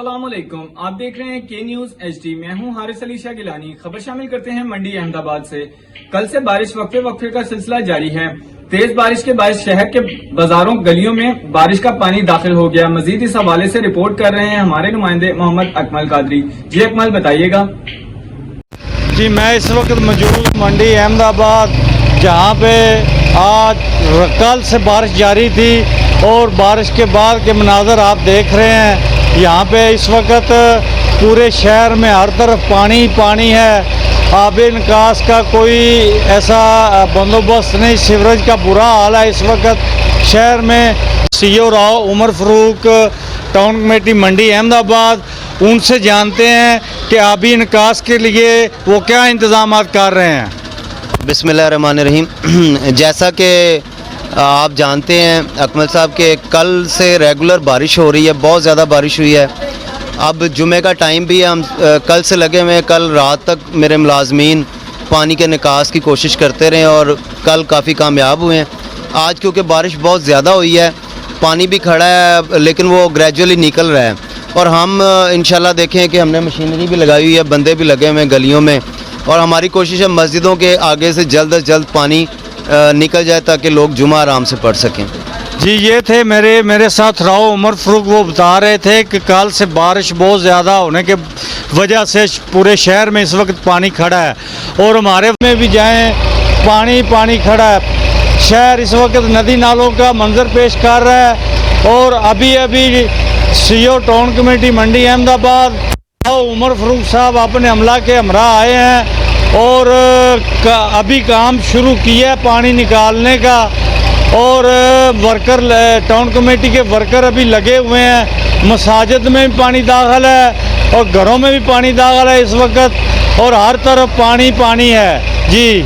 अस्सलामुअलैकुम, आप देख रहे हैं के न्यूज HD। मैं हूं हारिस अली शाह गिलानी। खबर शामिल करते हैं मंडी अहमदाबाद से। कल से बारिश वक्फे वक्फे का सिलसिला जारी है। तेज बारिश के बाद शहर के बाजारों गलियों में बारिश का पानी दाखिल हो गया। मजीद इस हवाले से रिपोर्ट कर रहे हैं हमारे नुमाइंदे मोहम्मद अकमल कादरी। जी अकमल, बताइएगा। जी, मैं इस वक्त मौजूद मंडी अहमदाबाद, जहाँ पे आज कल से बारिश जारी थी और बारिश के बाद के मनाजर आप देख रहे हैं। यहाँ पे इस वक्त पूरे शहर में हर तरफ पानी पानी है। आबे निकास का कोई ऐसा बंदोबस्त नहीं, सीवरेज का बुरा हाल है इस वक्त शहर में। CEO Rao Umar Farooq, town committee Mandi Ahmedabad, उनसे जानते हैं कि आबी निकास के लिए वो क्या इंतज़ाम कर रहे हैं। बिस्मिल्लाहिर्रहमानिर्रहीम। जैसा कि आप जानते हैं अकमल साहब के कल से रेगुलर बारिश हो रही है, बहुत ज़्यादा बारिश हुई है। अब जुमे का टाइम भी है, हम कल से लगे हुए हैं। कल रात तक मेरे मुलाजमीन पानी के निकास की कोशिश करते रहे और कल काफ़ी कामयाब हुए हैं। आज क्योंकि बारिश बहुत ज़्यादा हुई है, पानी भी खड़ा है लेकिन वो ग्रेजुअली निकल रहा है और हम इंशाल्लाह देखें कि हमने मशीनरी भी लगाई हुई है, बंदे भी लगे हुए हैं गलियों में और हमारी कोशिश है मस्जिदों के आगे से जल्द अज जल्द पानी निकल जाए ताकि लोग जुमा आराम से पढ़ सकें। जी, ये थे मेरे साथ राव उमर फ़रूक। वो बता रहे थे कि कल से बारिश बहुत ज़्यादा होने के वजह से पूरे शहर में इस वक्त पानी खड़ा है और हमारे में भी जाएं पानी पानी खड़ा है। शहर इस वक्त नदी नालों का मंजर पेश कर रहा है और अभी CEO town committee Mandi Ahmedabad Rao Umar Farooq साहब अपने अमला के हमरा आए हैं और अभी काम शुरू किया है पानी निकालने का और वर्कर टाउन कमेटी के वर्कर अभी लगे हुए हैं। मसाजिद में भी पानी दाखिल है और घरों में भी पानी दाखिल है इस वक्त और हर तरफ पानी पानी है। जी।